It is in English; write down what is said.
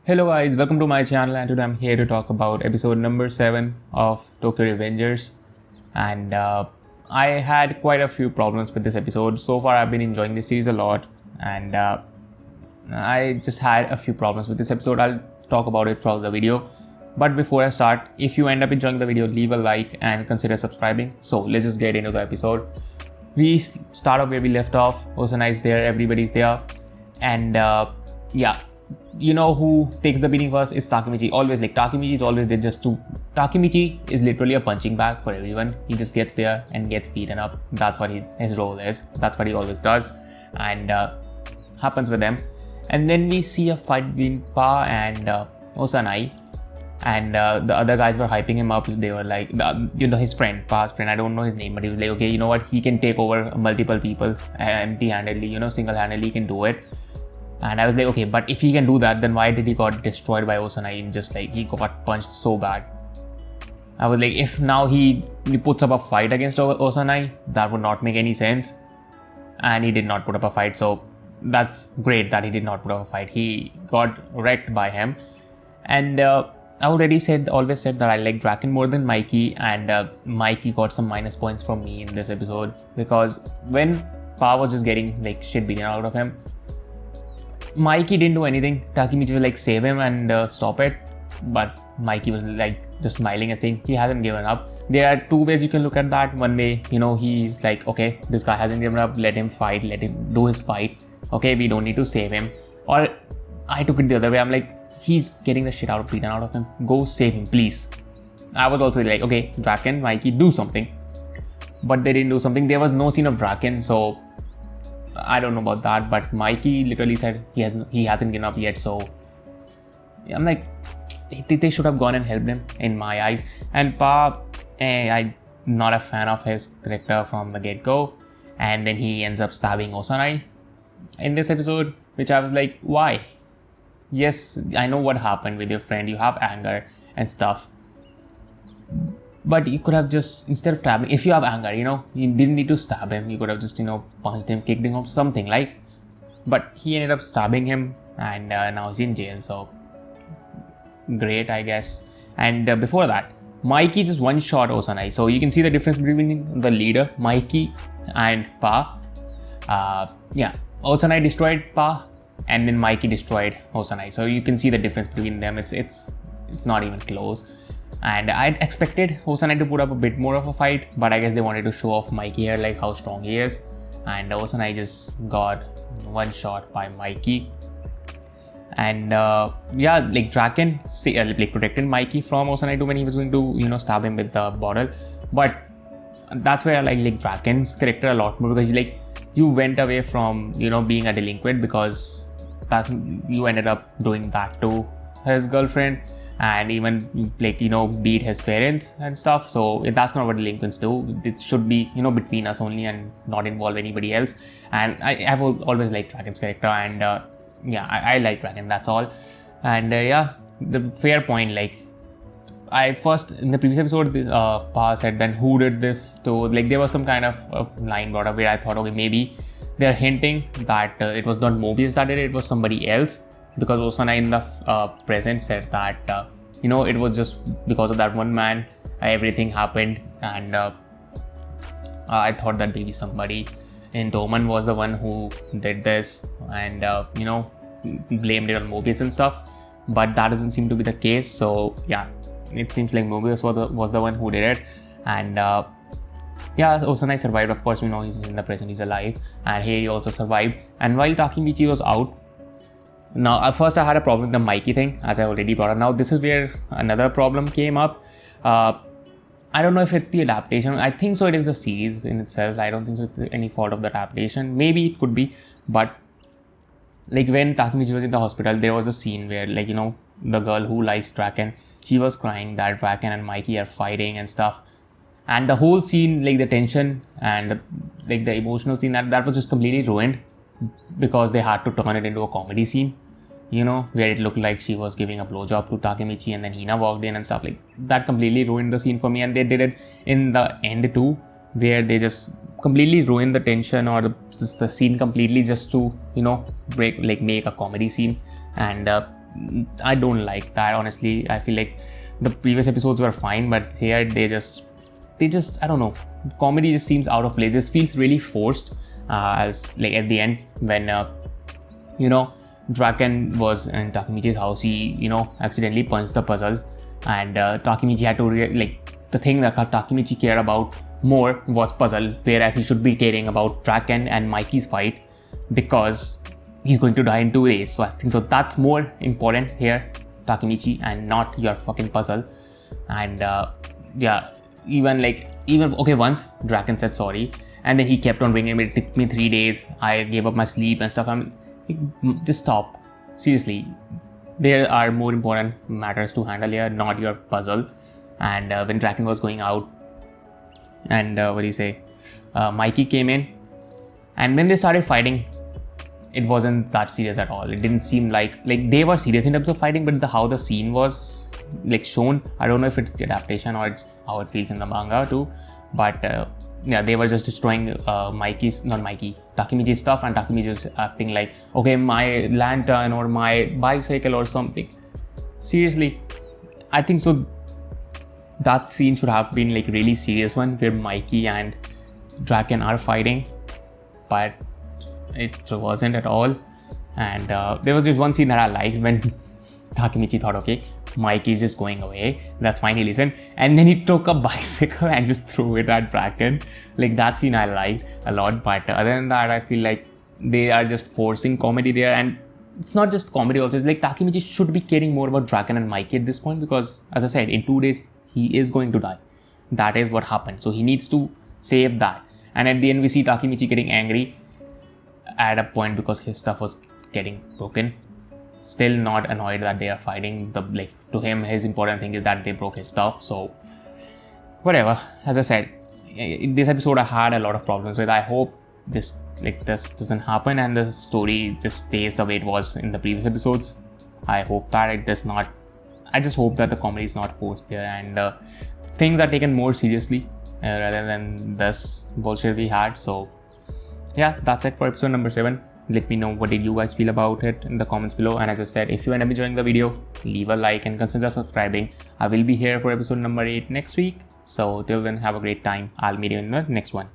Hello guys, welcome to my channel and today I'm here to talk about episode number 7 of Tokyo Revengers. And I had quite a few problems with this episode. So far I've been enjoying this series a lot and I just had a few problems with this episode. I'll talk about it throughout the video. But before I start, if you end up enjoying the video, leave a like and consider subscribing. So let's just get into the episode. We start off where we left off. Osana is there, everybody's there. And yeah. You know who takes the beating first is Takemichi. Always, like, Takemichi is always there just to... Takemichi is literally a punching bag for everyone. He just gets there and gets beaten up. That's what his role is. That's what he always does. And happens with them. And then we see a fight between Pa and Osanai. And the other guys were hyping him up. They were like, his friend, Pa's friend, I don't know his name, but he was like, okay, you know what? He can take over multiple people empty-handedly, single-handedly, he can do it. And I was like, okay, but if he can do that, then why did he got destroyed by Osanai in just like, he got punched so bad. I was like, if now he puts up a fight against Osanai, that would not make any sense. And he did not put up a fight, so that's great that he did not put up a fight. He got wrecked by him. And I always said that I like Draken more than Mikey, and Mikey got some minus points from me in this episode. Because when Pa was just getting like shit beaten out of him, Mikey didn't do anything. Takemichi was like save him and stop it, but Mikey was like just smiling and saying he hasn't given up. There are two ways you can look at that. One way, he's like, okay, this guy hasn't given up, let him fight, let him do his fight. Okay, we don't need to save him. Or I took it the other way. I'm like, he's getting the shit beaten out of him. Go save him, please. I was also like, okay, Draken, Mikey, do something. But they didn't do something. There was no scene of Draken, so I don't know about that, but Mikey literally said he hasn't given up yet, so I'm like, they should have gone and helped him in my eyes. And Pa, I'm not a fan of his character from the get-go, and then he ends up stabbing Osanai in this episode, which I was like, why? Yes, I know what happened with your friend, you have anger and stuff. But you could have just, instead of stabbing, if you have anger, you didn't need to stab him. You could have just, punched him, kicked him or something like. But he ended up stabbing him and now he's in jail. So, great, I guess. And before that, Mikey just one-shot Osanai. So, you can see the difference between the leader, Mikey, and Pa. Osanai destroyed Pa and then Mikey destroyed Osanai. So, you can see the difference between them. It's not even close. And I expected Osanai to put up a bit more of a fight, but I guess they wanted to show off Mikey here, like how strong he is. And Osanai just got one shot by Mikey. And like Draken protected Mikey from Osanai when he was going to stab him with the bottle. But that's where I like Draken's character a lot more, because you went away from being a delinquent, because you ended up doing that to his girlfriend. And even beat his parents and stuff. So that's not what delinquents do. It should be between us only and not involve anybody else. And I've always liked Draken's character, and I like Draken, that's all. And the fair point, I first in the previous episode Pa said then who did this, so there was some kind of line brought up where I thought, okay, maybe they're hinting that it was not Mobius that did it was somebody else. Because Osanai in the present said that, it was just because of that one man, everything happened. And I thought that maybe somebody in Toman was the one who did this and, blamed it on Mobius and stuff. But that doesn't seem to be the case. So, yeah, it seems like Mobius was the one who did it. And, Osanai survived. Of course, he's in the present, he's alive. And here he also survived. And while Takemichi was out, now, at first I had a problem with the Mikey thing, as I already brought up. Now, this is where another problem came up. I don't know if it's the adaptation. I think so it is the series in itself. I don't think so it's any fault of the adaptation. Maybe it could be. But, when Takemichi was in the hospital, there was a scene where, the girl who likes Draken, she was crying that Draken and Mikey are fighting and stuff. And the whole scene, the tension and the emotional scene, that was just completely ruined. Because they had to turn it into a comedy scene, where it looked like she was giving a blowjob to Takemichi and then Hina walked in and stuff. That completely ruined the scene for me. And they did it in the end too, where they just completely ruined the tension or the scene completely just to, make a comedy scene. And I don't like that, honestly. I feel like the previous episodes were fine, but here they just I don't know. The comedy just seems out of place. This feels really forced. As like at the end when Draken was in Takemichi's house, he accidentally punched the puzzle, and Takemichi had to the thing that Takemichi cared about more was puzzle, whereas he should be caring about Draken and Mikey's fight because he's going to die in 2 days. So I think that's more important here, Takemichi, and not your fucking puzzle. And once Draken said sorry, and then he kept on bringing it. Took me 3 days. I gave up my sleep and stuff. I'm like, just stop. Seriously, there are more important matters to handle here, not your puzzle. And when Draken was going out, and Mikey came in, and when they started fighting, it wasn't that serious at all. It didn't seem like they were serious in terms of fighting, but how the scene was shown, I don't know if it's the adaptation or it's how it feels in the manga too, but they were just destroying Takemichi's stuff, and Takemichi was acting like, okay, my lantern or my bicycle or something. Seriously, I think so. That scene should have been really serious one where Mikey and Draken are fighting, but it wasn't at all. And there was just one scene that I liked when Takemichi thought, okay, Mikey is just going away, that's fine, he listened, and then he took a bicycle and just threw it at Draken. That scene I liked a lot, but other than that, I feel like they are just forcing comedy there, and it's not just comedy also, it's Takemichi should be caring more about Draken and Mikey at this point, because as I said, in 2 days he is going to die. That is what happened, so he needs to save that. And at the end we see Takemichi getting angry at a point because his stuff was getting broken. Still not annoyed that they are fighting. To him, his important thing is that they broke his stuff. So whatever. As I said, in this episode I had a lot of problems with. I hope this doesn't happen and the story just stays the way it was in the previous episodes. I hope that it does not. I just hope that the comedy is not forced there, and things are taken more seriously rather than this bullshit we had. So yeah, that's it for episode number 7. Let me know what did you guys feel about it in the comments below. And as I said, if you end up enjoying the video, leave a like and consider subscribing. I will be here for episode number 8 next week. So till then, have a great time. I'll meet you in the next one.